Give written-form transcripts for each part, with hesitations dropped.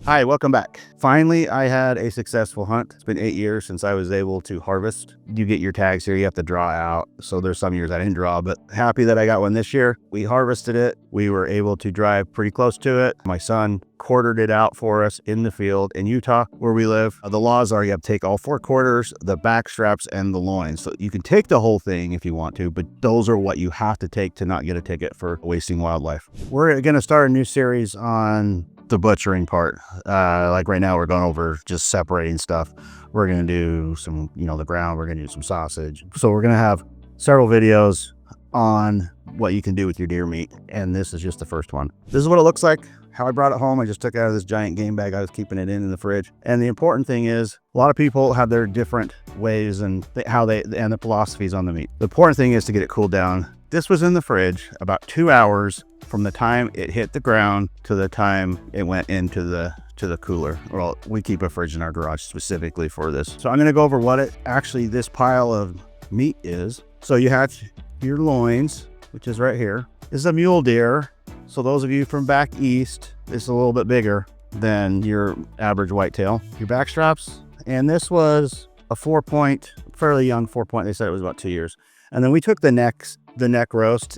Hi, welcome back. Finally, I had a successful hunt. It's been 8 years since I was able to harvest. You get your tags here, you have to draw out. So there's some years I didn't draw, but happy that I got one this year. We harvested it. We were able to drive pretty close to it. My son quartered it out for us in the field in Utah, where we live. The laws are you have to take all 4 quarters, the backstraps, and the loins. So you can take the whole thing if you want to, but those are what you have to take to not get a ticket for wasting wildlife. We're going to start a new series on the butchering part. Like right now we're going over just separating stuff. We're going to do some, the ground. We're going to do some sausage. So we're going to have several videos on what you can do with your deer meat. And this is just the first one. This is what it looks like. How I brought it home. I just took it out of this giant game bag. I was keeping it in the fridge. And the important thing is a lot of people have their different ways and the philosophies on the meat. The important thing is to get it cooled down. This was in the fridge about 2 hours from the time it hit the ground to the time it went into the cooler. Well, we keep a fridge in our garage specifically for this. So I'm going to go over what this pile of meat is. So you have your loins, which is right here. This is a mule deer. So those of you from back east, it's a little bit bigger than your average whitetail. Your backstraps, and this was a 4-point, fairly young 4-point. They said it was about 2 years. And then we took the neck roast.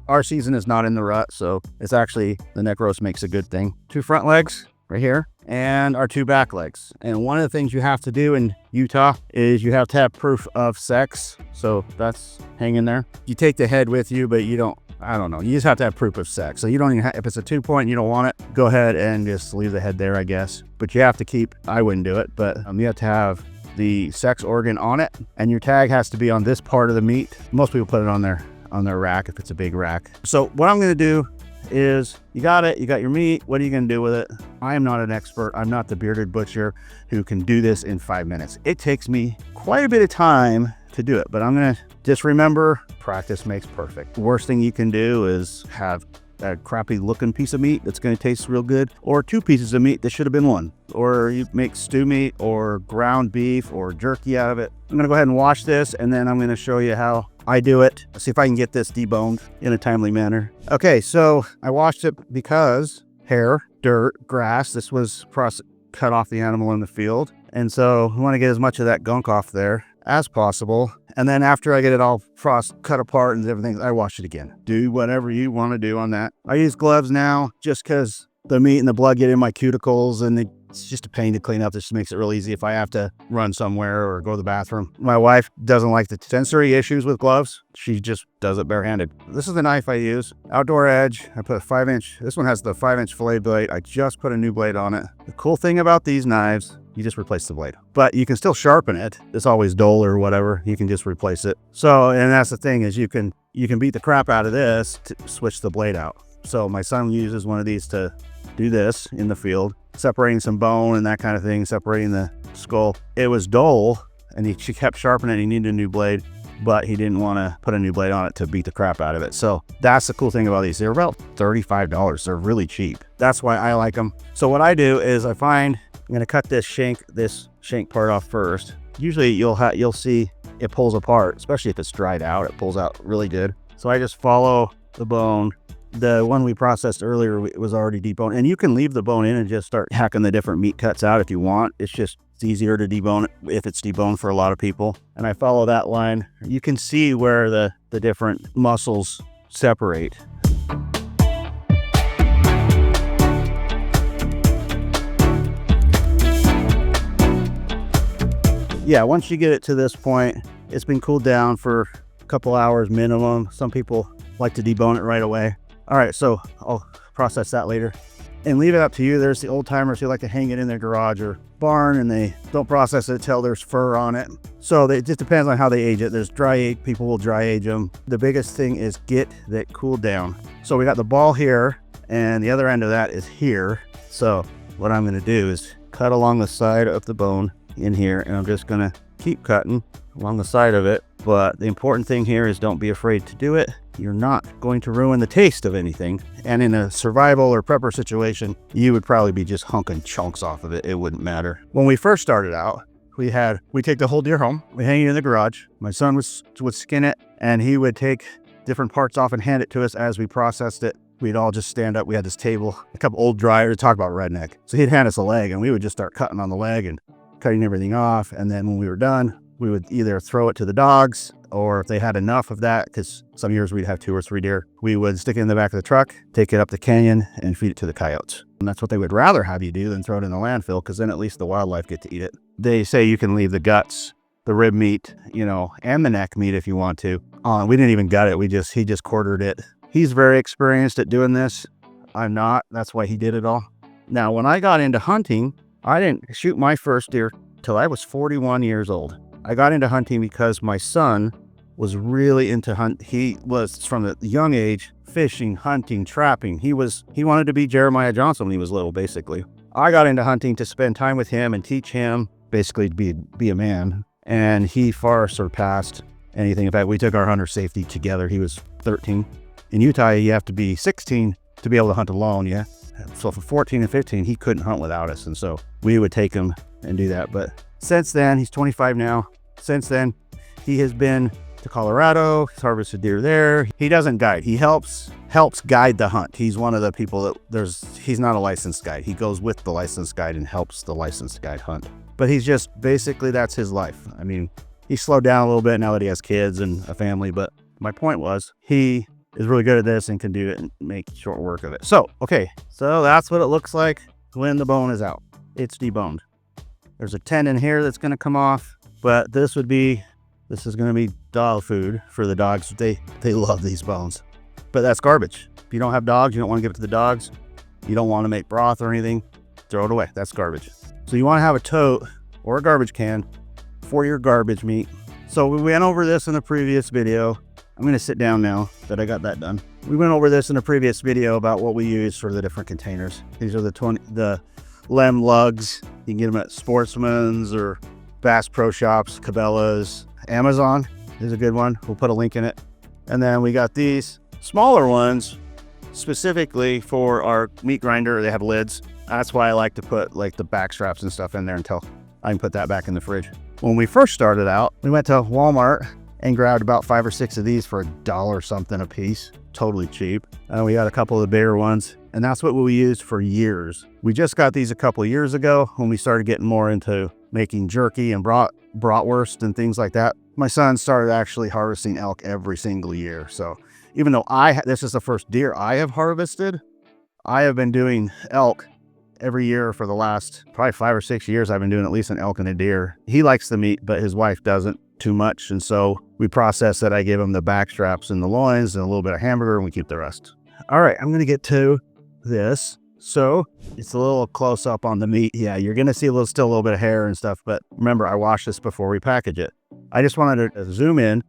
Our season is not in the rut, so it's actually, the neck roast makes a good thing. 2 front legs right here and our 2 back legs. And one of the things you have to do in Utah is you have to have proof of sex. So that's hanging there. You take the head with you, but you don't, you just have to have proof of sex. So you don't even if it's a 2-point and you don't want it, go ahead and just leave the head there, I guess. But you have to keep, I wouldn't do it, but you have to have the sex organ on it, and your tag has to be on this part of the meat. Most people put it on their rack if it's a big rack. So what I'm going to do is, you got your meat. What are you going to do with it? I am not an expert. I'm not the bearded butcher who can do this in 5 minutes. It takes me quite a bit of time to do it, but I'm going to just remember, practice makes perfect. The worst thing you can do is have a crappy looking piece of meat that's going to taste real good, or 2 pieces of meat that should have been 1, or you make stew meat or ground beef or jerky out of it. I'm going to go ahead and wash this, and then I'm going to show you how I do it. Let's see if I can get this deboned in a timely manner. Okay, so I washed it because hair, dirt, grass. This was cut off the animal in the field, and so we want to get as much of that gunk off there as possible. And then after I get it all cut apart and everything, I wash it again. Do whatever you want to do on that. I use gloves now just because the meat and the blood get in my cuticles, and it's just a pain to clean up. This makes it real easy if I have to run somewhere or go to the bathroom. My wife doesn't like the sensory issues with gloves. She just does it barehanded. This is the knife I use. Outdoor Edge. I put a 5-inch. This one has the 5-inch fillet blade. I just put a new blade on it. The cool thing about these knives, you just replace the blade, but you can still sharpen it. It's always dull or whatever. You can just replace it. So, and that's the thing, is you can beat the crap out of this to switch the blade out. So my son uses one of these to do this in the field, separating some bone and that kind of thing, separating the skull. It was dull, and she kept sharpening it. He needed a new blade, but he didn't want to put a new blade on it to beat the crap out of it. So that's the cool thing about these. They're about $35. They're really cheap. That's why I like them. So what I do is I'm going to cut this shank part off first. Usually you'll see it pulls apart, especially if it's dried out. It pulls out really good. So I just follow the bone. The one we processed earlier was already deboned, and you can leave the bone in and just start hacking the different meat cuts out if you want. It's easier to debone it if it's deboned for a lot of people. And I follow that line. You can see where the different muscles separate. Yeah, once you get it to this point, it's been cooled down for a couple hours minimum. Some people like to debone it right away. All right, so I'll process that later and leave it up to you. There's the old timers who like to hang it in their garage or barn, and they don't process it till there's fur on it. So it just depends on how they age it. There's dry age, people will dry age them. The biggest thing is get that cooled down. So we got the ball here, and the other end of that is here. So what I'm going to do is cut along the side of the bone in here, and I'm just going to keep cutting along the side of it. But the important thing here is don't be afraid to do it. You're not going to ruin the taste of anything. And in a survival or prepper situation, you would probably be just hunking chunks off of it. It wouldn't matter. When we first started out, we take the whole deer home, we hang it in the garage. My son would skin it, and he would take different parts off and hand it to us as we processed it. we'd all just stand up. We had this table, a couple old dryers, talk about redneck. So he'd hand us a leg and we would just start cutting on the leg and cutting everything off. And then when we were done, we would either throw it to the dogs, or if they had enough of that, because some years we'd have 2 or 3 deer, we would stick it in the back of the truck, take it up the canyon, and feed it to the coyotes. And that's what they would rather have you do than throw it in the landfill, because then at least the wildlife get to eat it. They say you can leave the guts, the rib meat, you know, and the neck meat if you want to. We didn't even gut it. He just quartered it. He's very experienced at doing this. I'm not. That's why he did it all. Now, when I got into hunting, I didn't shoot my first deer till I was 41 years old. I got into hunting because my son was really into hunt. He was from a young age, fishing, hunting, trapping. He wanted to be Jeremiah Johnson when he was little, basically. I got into hunting to spend time with him and teach him basically to be a man. And he far surpassed anything. In fact, we took our hunter safety together. He was 13. In Utah, you have to be 16 to be able to hunt alone, yeah? So for 14 and 15, he couldn't hunt without us. And so we would take him and do that. But since then, he's 25 now. Since then, he has been to Colorado. He's harvested deer there. He doesn't guide. He helps guide the hunt. He's one of the people that he's not a licensed guide. He goes with the licensed guide and helps the licensed guide hunt. But he's just, basically, that's his life. I mean, he slowed down a little bit now that he has kids and a family. But my point was, he is really good at this and can do it and make short work of it. So, okay. So that's what it looks like when the bone is out. It's deboned. There's a tendon here that's going to come off. But this is going to be dog food for the dogs. They love these bones. But that's garbage. If you don't have dogs, you don't want to give it to the dogs. You don't want to make broth or anything. Throw it away. That's garbage. So you want to have a tote or a garbage can for your garbage meat. So we went over this in a previous video. I'm going to sit down now that I got that done. We went over this in a previous video about what we use for the different containers. These are the Lem lugs. You can get them at Sportsman's or Bass Pro Shops, Cabela's. Amazon is a good one. We'll put a link in it. And then we got these smaller ones specifically for our meat grinder. They have lids. That's why I like to put like the backstraps and stuff in there until I can put that back in the fridge. When we first started out, we went to Walmart and grabbed about 5 or 6 of these for $1 something a piece. Totally cheap. And we got a couple of the bigger ones. And that's what we used for years. We just got these a couple of years ago when we started getting more into making jerky and bratwurst and things like that. My son started actually harvesting elk every single year. So even though this is the first deer I have harvested, I have been doing elk every year for the last probably 5 or 6 years. I've been doing at least an elk and a deer. He likes the meat, but his wife doesn't too much. And so we process it. I give him the backstraps and the loins and a little bit of hamburger, and we keep the rest. All right, I'm going to get to this. So it's a little close up on the meat. Yeah, you're going to see still a little bit of hair and stuff, but remember, I washed this before we package it. I just wanted to zoom in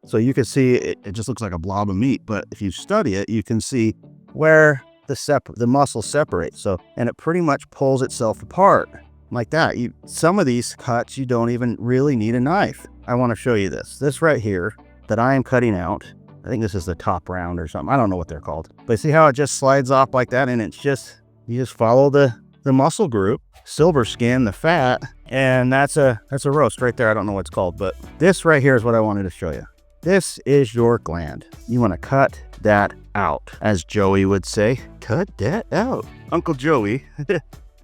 so you can see it just looks like a blob of meat, but if you study it, you can see where the muscles separate. So, and it pretty much pulls itself apart like that. Some of these cuts, you don't even really need a knife. I want to show you this right here that I am cutting out. I think this is the top round or something. I don't know what they're called, but see how it just slides off like that, and it's just, you just follow the muscle group, silver skin, the fat, and that's a roast right there. I don't know what it's called, but this right here is what I wanted to show you. This is your gland. You want to cut that out, as Joey would say. Cut that out. Uncle Joey.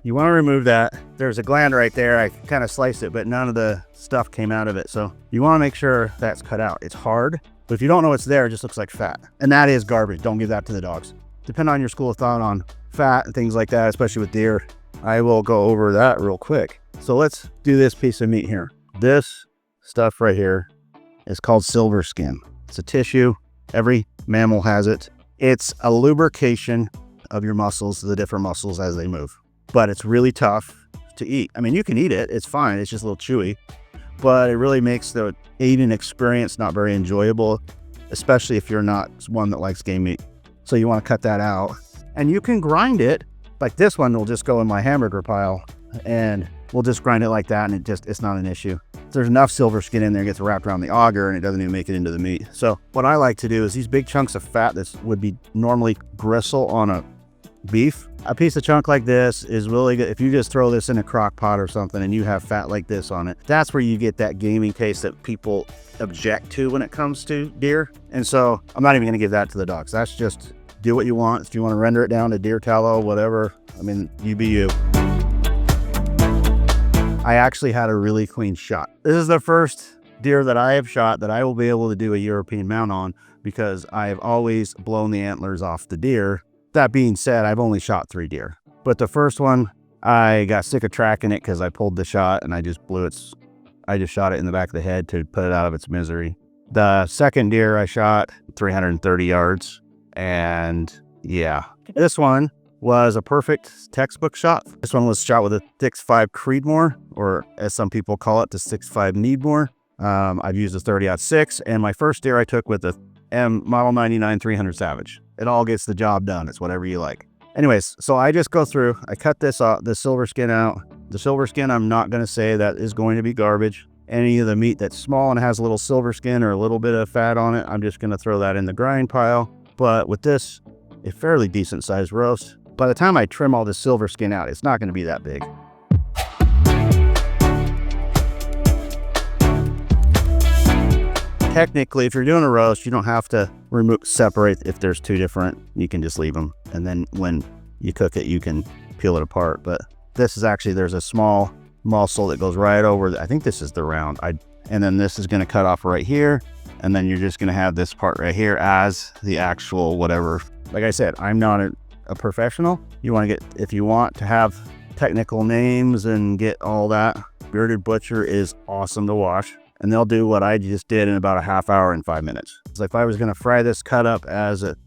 You want to remove that. There's a gland right there. I kind of sliced it, but none of the stuff came out of it. So you want to make sure that's cut out. It's hard, but if you don't know what's there, it just looks like fat. And that is garbage. Don't give that to the dogs. Depend on your school of thought on fat and things like that, especially with deer. I will go over that real quick. So let's do this piece of meat here. This stuff right here is called silver skin. It's a tissue. Every mammal has it. It's a lubrication of your muscles, the different muscles as they move. But it's really tough to eat. I mean, you can eat it. It's fine. It's just a little chewy. But it really makes the eating experience not very enjoyable, especially if you're not one that likes game meat. So you want to cut that out. And you can grind it. Like this one will just go in my hamburger pile. And we'll just grind it like that, and it's not an issue. If there's enough silver skin in there, it gets wrapped around the auger, and it doesn't even make it into the meat. So what I like to do is these big chunks of fat that would be normally gristle on a beef, a piece of chunk like this is really good. If you just throw this in a crock pot or something and you have fat like this on it, that's where you get that gamey taste that people object to when it comes to deer. And so I'm not even going to give that to the dogs. That's just do what you want. If you want to render it down to deer tallow, whatever, I mean, you be you. I actually had a really clean shot. This is the first deer that I have shot that I will be able to do a European mount on, because I have always blown the antlers off the deer. That being said, I've only shot 3 deer. But the first one, I got sick of tracking it because I pulled the shot and I just shot it in the back of the head to put it out of its misery. The second deer I shot 330 yards. And yeah, this one was a perfect textbook shot. This one was shot with a 6.5 Creedmoor, or as some people call it, the 6.5 Needmore. I've used a 30-06, and my first deer I took with the Model 99 300 Savage. It all gets the job done. It's whatever you like. Anyways, so I just go through, I cut this off, the silver skin out. The silver skin, I'm not going to say that is going to be garbage. Any of the meat that's small and has a little silver skin or a little bit of fat on it, I'm just going to throw that in the grind pile. But with this, a fairly decent sized roast, by the time I trim all the silver skin out, it's not going to be that big. Technically, if you're doing a roast, you don't have to separate if there's 2 different. You can just leave them, and then when you cook it, you can peel it apart. But this is actually, there's a small muscle that goes right over. I think this is the round. And then this is going to cut off right here, and then you're just going to have this part right here as the actual whatever. Like I said, I'm not a professional. If you want to have technical names and get all that, Bearded Butcher is awesome to watch. And they'll do what I just did in about a half hour and 5 minutes. So if I was going to fry this cut up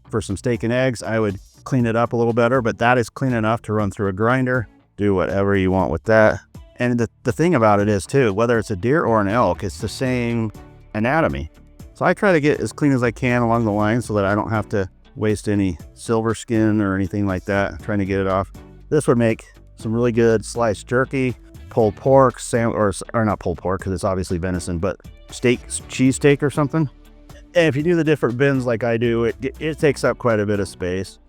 for some steak and eggs, I would clean it up a little better, but that is clean enough to run through a grinder. Do whatever you want with that. And the thing about it is too, whether it's a deer or an elk, it's the same anatomy. So I try to get as clean as I can along the line so that I don't have to waste any silver skin or anything like that, trying to get it off. This would make some really good sliced jerky, pulled pork, or not pulled pork because it's obviously venison, but cheese steak or something. And if you do the different bins like I do, it takes up quite a bit of space.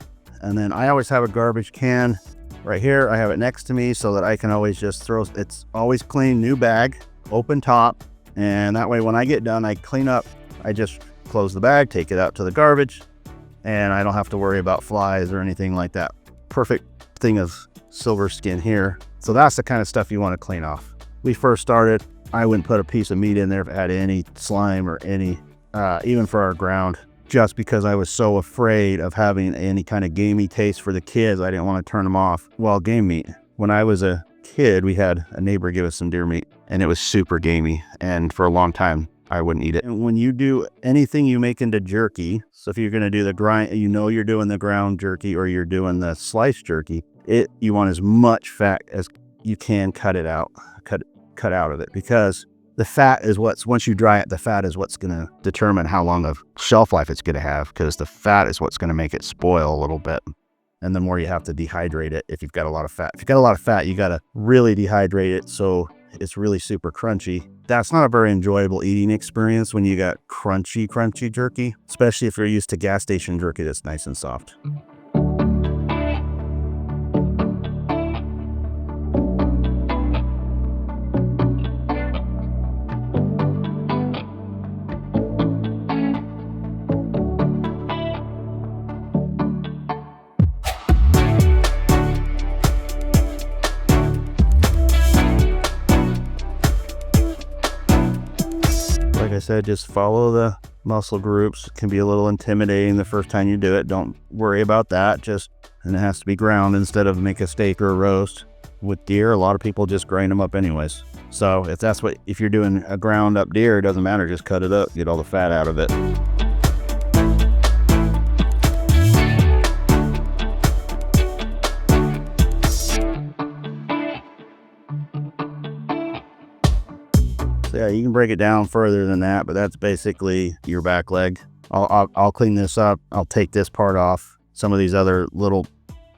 And then I always have a garbage can right here. I have it next to me so that I can always just it's always clean, new bag, open top. And that way when I get done, I clean up, I just close the bag, take it out to the garbage, and I don't have to worry about flies or anything like that. Perfect thing of silver skin here. So that's the kind of stuff you want to clean off. We first started, I wouldn't put a piece of meat in there if it had any slime or any, even for our ground, just because I was so afraid of having any kind of gamey taste for the kids. I didn't want to turn them off. Well, game meat. When I was a kid, we had a neighbor give us some deer meat, and it was super gamey. And for a long time, I wouldn't eat it. And when you do anything you make into jerky, so if you're going to do the grind, you're doing the ground jerky or you're doing the sliced jerky, you want as much fat as you can cut out of it, because the fat is once you dry it, the fat is what's going to determine how long of shelf life it's going to have, because the fat is what's going to make it spoil a little bit. And the more you have to dehydrate it, if you've got a lot of fat. If you've got a lot of fat, you got to really dehydrate it so it's really super crunchy. That's not a very enjoyable eating experience when you got crunchy jerky, especially if you're used to gas station jerky that's nice and soft. Like I said, just follow the muscle groups. It can be a little intimidating the first time you do it. Don't worry about that. And it has to be ground instead of make a steak or a roast. With deer, a lot of people just grind them up anyways. So if you're doing a ground up deer, it doesn't matter. Just cut it up, get all the fat out of it. Yeah, you can break it down further than that, but that's basically your back leg. I'll clean this up. I'll take this part off. Some of these other little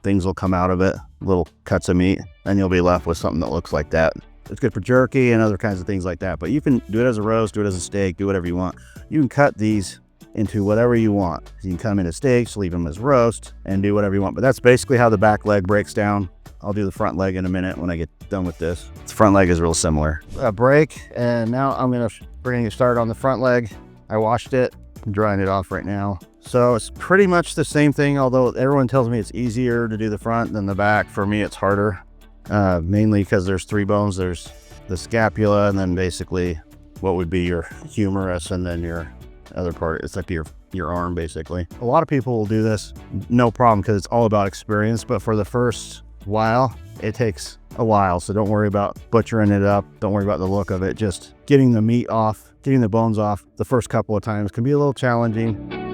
things will come out of it, little cuts of meat, and you'll be left with something that looks like that. It's good for jerky and other kinds of things like that, but you can do it as a roast, do it as a steak, do whatever you want. You can cut these into whatever you want. You can cut them into steaks, leave them as roast, and do whatever you want. But that's basically how the back leg breaks down. I'll do the front leg in a minute when I get done with this. The front leg is real similar. A break, and now we're gonna get started on the front leg. I washed it, I'm drying it off right now. So it's pretty much the same thing, although everyone tells me it's easier to do the front than the back. For me, it's harder, mainly because there's 3 bones. There's the scapula, and then basically what would be your humerus, and then your other part. It's like your arm, basically. A lot of people will do this, no problem, because it's all about experience. But for the first while, it takes a while. So don't worry about butchering it up. Don't worry about the look of it. Just getting the meat off, getting the bones off the first couple of times can be a little challenging.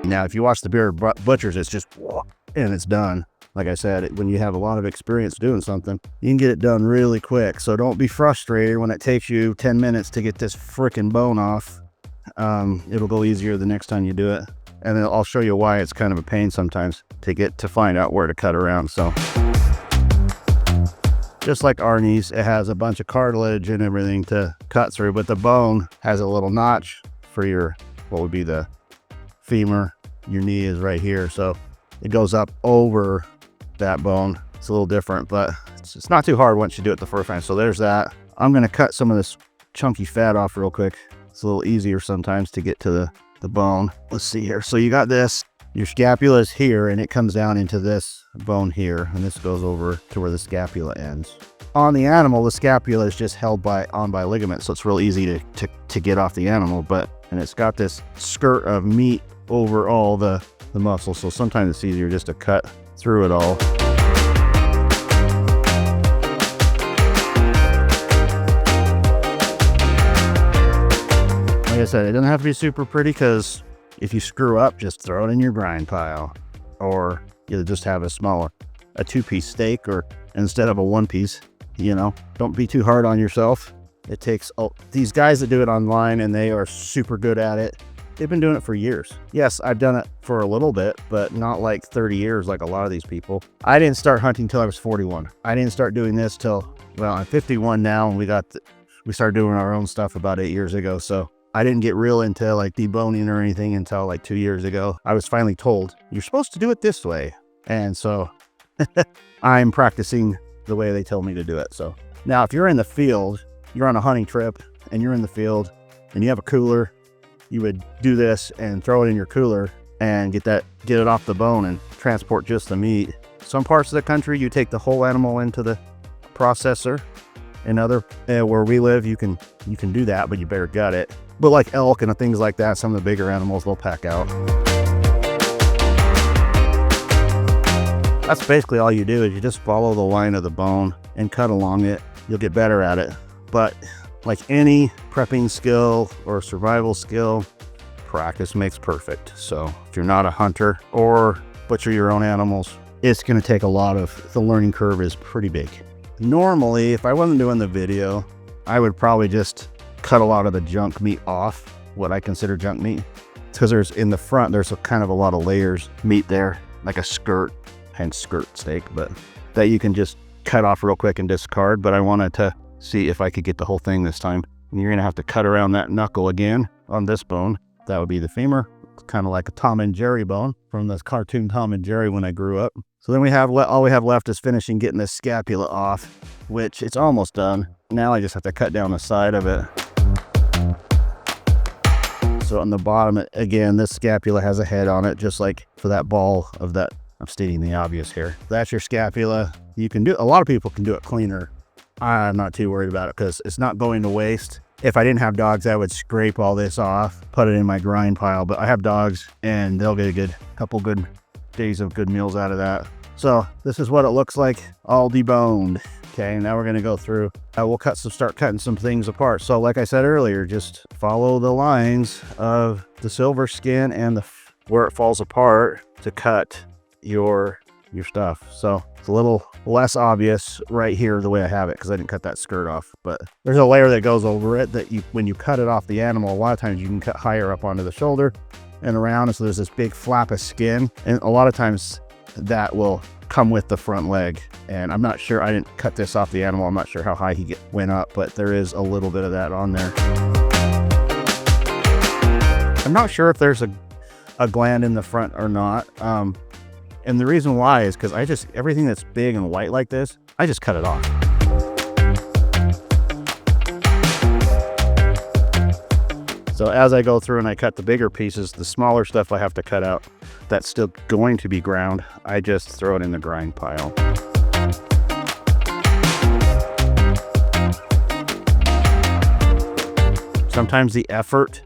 Now, if you watch the bearded butchers, it's just, and it's done. Like I said, when you have a lot of experience doing something, you can get it done really quick. So don't be frustrated when it takes you 10 minutes to get this freaking bone off. It'll go easier the next time you do it. And then I'll show you why it's kind of a pain sometimes to find out where to cut around. So just like our knees, it has a bunch of cartilage and everything to cut through, but the bone has a little notch for your, what would be the femur. Your knee is right here, so it goes up over that bone. It's a little different, but it's not too hard once you do it the first time. So there's that. I'm going to cut some of this chunky fat off real quick. It's a little easier sometimes to get to the bone. Let's see here. So you got this, your scapula is here, and it comes down into this bone here, and this goes over to where the scapula ends. On the animal, the scapula is just held on by ligaments, so it's real easy to get off the animal, and it's got this skirt of meat over all the muscle, so sometimes it's easier just to cut through it all. Like I said, it doesn't have to be super pretty, because if you screw up, just throw it in your grind pile, or you just have a 2-piece steak, or instead of a 1-piece. Don't be too hard on yourself. It takes these guys that do it online, and they are super good at it. They've been doing it for years. Yes, I've done it for a little bit, but not like 30 years like a lot of these people. I didn't start hunting till I was 41. I didn't start doing this till, well, I'm 51 now, and we started doing our own stuff about 8 years ago. So I didn't get real into like deboning or anything until like 2 years ago. I was finally told, you're supposed to do it this way. And so I'm practicing the way they tell me to do it. So now if you're in the field, you're on a hunting trip and you're in the field and you have a cooler, you would do this and throw it in your cooler and get it off the bone and transport just the meat. Some parts of the country, you take the whole animal into the processor. In other, where we live, you can do that, but you better gut it. But like elk and things like that, some of the bigger animals, they'll pack out. That's basically all you do, is you just follow the line of the bone and cut along it. You'll get better at it. But like any prepping skill or survival skill, practice makes perfect. So if you're not a hunter or butcher your own animals, it's going to take the learning curve is pretty big. Normally, if I wasn't doing the video, I would probably just cut a lot of the junk meat off, what I consider junk meat. It's because in the front, there's kind of a lot of layers meat there, like a skirt, hence skirt steak, but that you can just cut off real quick and discard. But I wanted to see if I could get the whole thing this time. And you're gonna have to cut around that knuckle again on this bone. That would be the femur. It's kind of like a Tom and Jerry bone from the cartoon Tom and Jerry when I grew up. So then all we have left is finishing getting this scapula off, which it's almost done. Now I just have to cut down the side of it. So on the bottom, again, this scapula has a head on it, just like for that ball of that. I'm stating the obvious here. That's your scapula. A lot of people can do it cleaner. I'm not too worried about it because it's not going to waste. If I didn't have dogs, I would scrape all this off, put it in my grind pile, but I have dogs and they'll get a couple good days of good meals out of that. So this is what it looks like, all deboned. Okay, now we're gonna go through, we'll start cutting some things apart. So like I said earlier, just follow the lines of the silver skin and where it falls apart to cut your stuff. So it's a little less obvious right here the way I have it because I didn't cut that skirt off, but there's a layer that goes over it that when you cut it off the animal, a lot of times you can cut higher up onto the shoulder and around. And so there's this big flap of skin, and a lot of times that will come with the front leg. And I'm not sure, I didn't cut this off the animal. I'm not sure how high he went up, but there is a little bit of that on there. I'm not sure if there's a gland in the front or not. And the reason why is because everything that's big and white like this, I just cut it off. So as I go through and I cut the bigger pieces, the smaller stuff I have to cut out that's still going to be ground, I just throw it in the grind pile. Sometimes the effort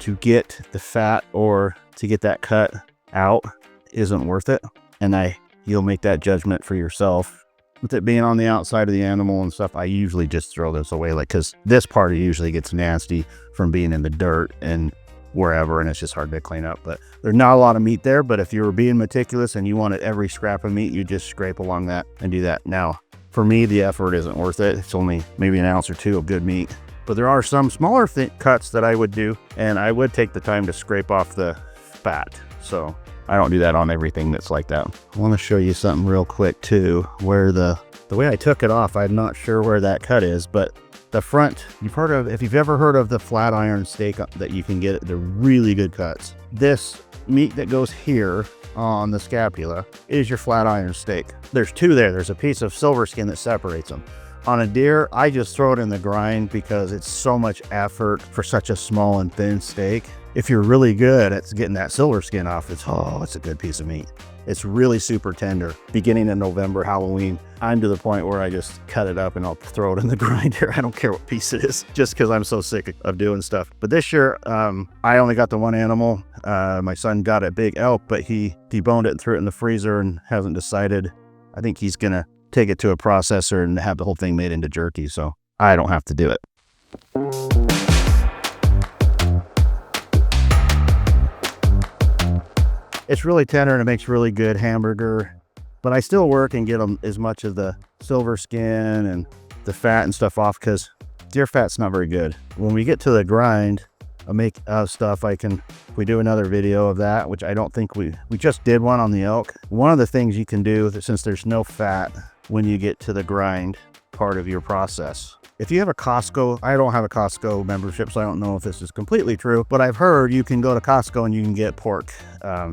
to get the fat or to get that cut out isn't worth it, and you'll make that judgment for yourself. With it being on the outside of the animal and stuff, I usually just throw this away, like, because this part usually gets nasty from being in the dirt and wherever, and it's just hard to clean up. But there's not a lot of meat there, but if you were being meticulous and you wanted every scrap of meat, you just scrape along that and do that. Now, for me, the effort isn't worth it. It's only maybe an ounce or two of good meat. But there are some smaller cuts that I would do, and I would take the time to scrape off the fat. So I don't do that on everything that's like that. I want to show you something real quick too, where the way I took it off, I'm not sure where that cut is, but the front, if you've ever heard of the flat iron steak that you can get, they're really good cuts. This meat that goes here on the scapula is your flat iron steak. There's two there. There's a piece of silver skin that separates them. On a deer, I just throw it in the grind because it's so much effort for such a small and thin steak. If you're really good at getting that silver skin off, it's a good piece of meat. It's really super tender. Beginning in November, Halloween, I'm to the point where I just cut it up and I'll throw it in the grinder. I don't care what piece it is, just because I'm so sick of doing stuff. But this year, I only got the one animal. My son got a big elk, but he deboned it and threw it in the freezer and hasn't decided. I think he's gonna take it to a processor and have the whole thing made into jerky, so I don't have to do it. It's really tender and it makes really good hamburger, but I still work and get them as much of the silver skin and the fat and stuff off because deer fat's not very good. When we get to the grind, I make stuff. We do another video of that, which I don't think we just did one on the elk. One of the things you can do, since there's no fat when you get to the grind part of your process. If you have a Costco, I don't have a Costco membership, so I don't know if this is completely true, but I've heard you can go to Costco and you can get pork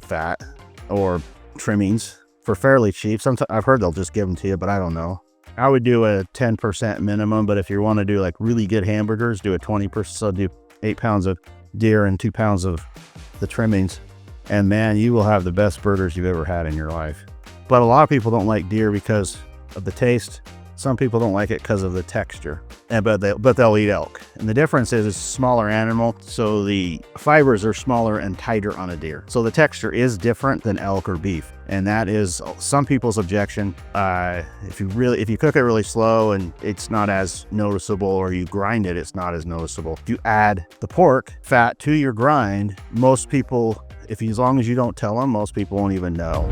fat or trimmings for fairly cheap. Sometimes I've heard they'll just give them to you, but I don't know. I would do a 10% minimum, but if you want to do like really good hamburgers, do a 20%, so do 8 pounds of deer and 2 pounds of the trimmings. And man, you will have the best burgers you've ever had in your life. But a lot of people don't like deer because of the taste. Some people don't like it because of the texture, but they'll eat elk. And the difference is it's a smaller animal, so the fibers are smaller and tighter on a deer. So the texture is different than elk or beef. And that is some people's objection. If you cook it really slow and it's not as noticeable, or you grind it, it's not as noticeable. If you add the pork fat to your grind, most people, as long as you don't tell them, most people won't even know.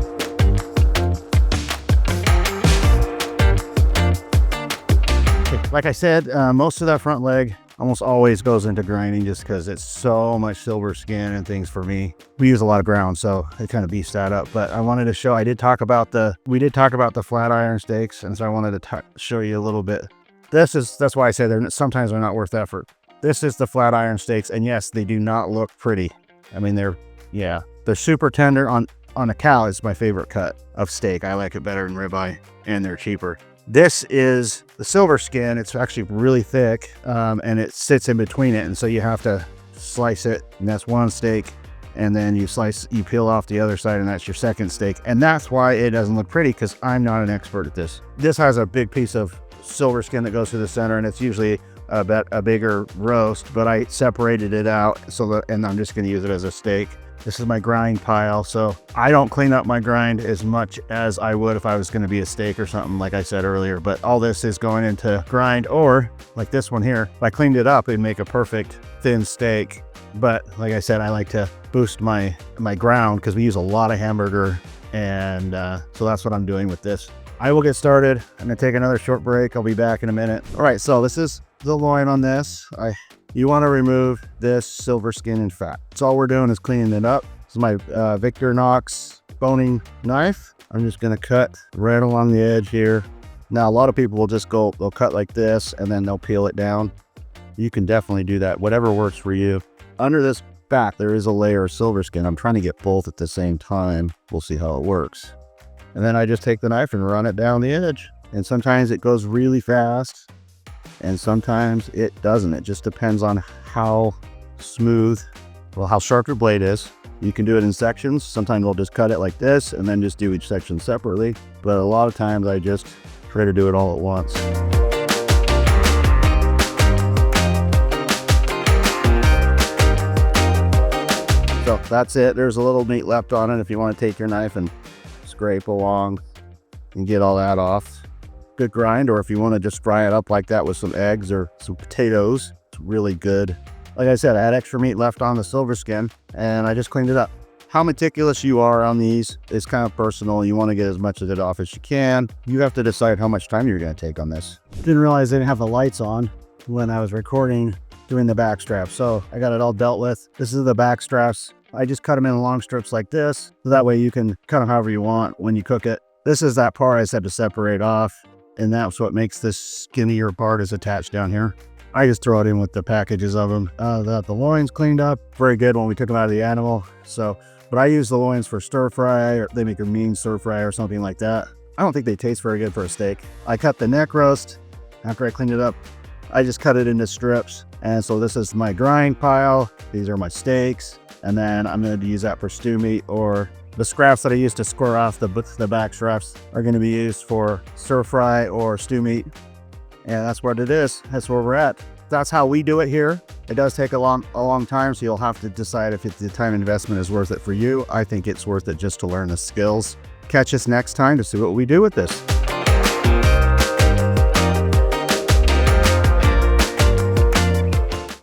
Like I said, most of that front leg almost always goes into grinding just because it's so much silver skin and things for me. We use a lot of ground, so it kind of beefs that up. But I wanted to show, we did talk about the flat iron steaks, and so I wanted to show you a little bit. That's why I say sometimes they're not worth effort. This is the flat iron steaks, and yes, they do not look pretty. I mean, they're super tender. On a cow is my favorite cut of steak. I like it better than ribeye, and they're cheaper. This is the silver skin. It's actually really thick, and it sits in between it, and so you have to slice it, and that's one steak, and then you peel off the other side, and that's your second steak. And that's why it doesn't look pretty, because I'm not an expert at this. This has a big piece of silver skin that goes through the center, and it's usually a bigger roast, but I separated it out and I'm just going to use it as a steak. This is my grind pile, so I don't clean up my grind as much as I would if I was going to be a steak or something, like I said earlier. But all this is going into grind, or like this one here, if I cleaned it up, it'd make a perfect thin steak. But like I said, I like to boost my ground because we use a lot of hamburger, and so that's what I'm doing with this. I will get started. I'm going to take another short break. I'll be back in a minute. All right, so this is the loin on this. You want to remove this silver skin and fat. So all we're doing is cleaning it up. This is my Victorinox boning knife. I'm just going to cut right along the edge here. Now, a lot of people will just they'll cut like this and then they'll peel it down. You can definitely do that, whatever works for you. Under this back, there is a layer of silver skin. I'm trying to get both at the same time. We'll see how it works. And then I just take the knife and run it down the edge. And sometimes it goes really fast and sometimes it doesn't. It just depends on how smooth, well, how sharp your blade is. You can do it in sections. Sometimes we'll just cut it like this and then just do each section separately. But a lot of times I just try to do it all at once. So that's it. There's a little meat left on it if you want to take your knife and scrape along and get all that off. Good grind, or if you want to just fry it up like that with some eggs or some potatoes, it's really good. Like I said, I had extra meat left on the silver skin and I just cleaned it up. How meticulous you are on these is kind of personal. You want to get as much of it off as you can. You have to decide how much time you're going to take on this. Didn't realize I didn't have the lights on when I was recording doing the back straps. So I got it all dealt with. This is the back straps. I just cut them in long strips like this. So that way you can cut them however you want when you cook it. This is that part I just had to separate off. And that's what makes this skinnier part is attached down here. I just throw it in with the packages of them. The loins cleaned up very good when we took them out of the animal. So, but I use the loins for stir fry, or they make a mean stir fry or something like that. I don't think they taste very good for a steak. I cut the neck roast after I cleaned it up. I just cut it into strips. And so this is my grind pile. These are my steaks. And then I'm going to use that for stew meat, or the scraps that I used to square off the back straps are going to be used for stir fry or stew meat. And that's what it is. That's where we're at. That's how we do it here. It does take a long time, so you'll have to decide if the time investment is worth it for you. I think it's worth it just to learn the skills. Catch us next time to see what we do with this.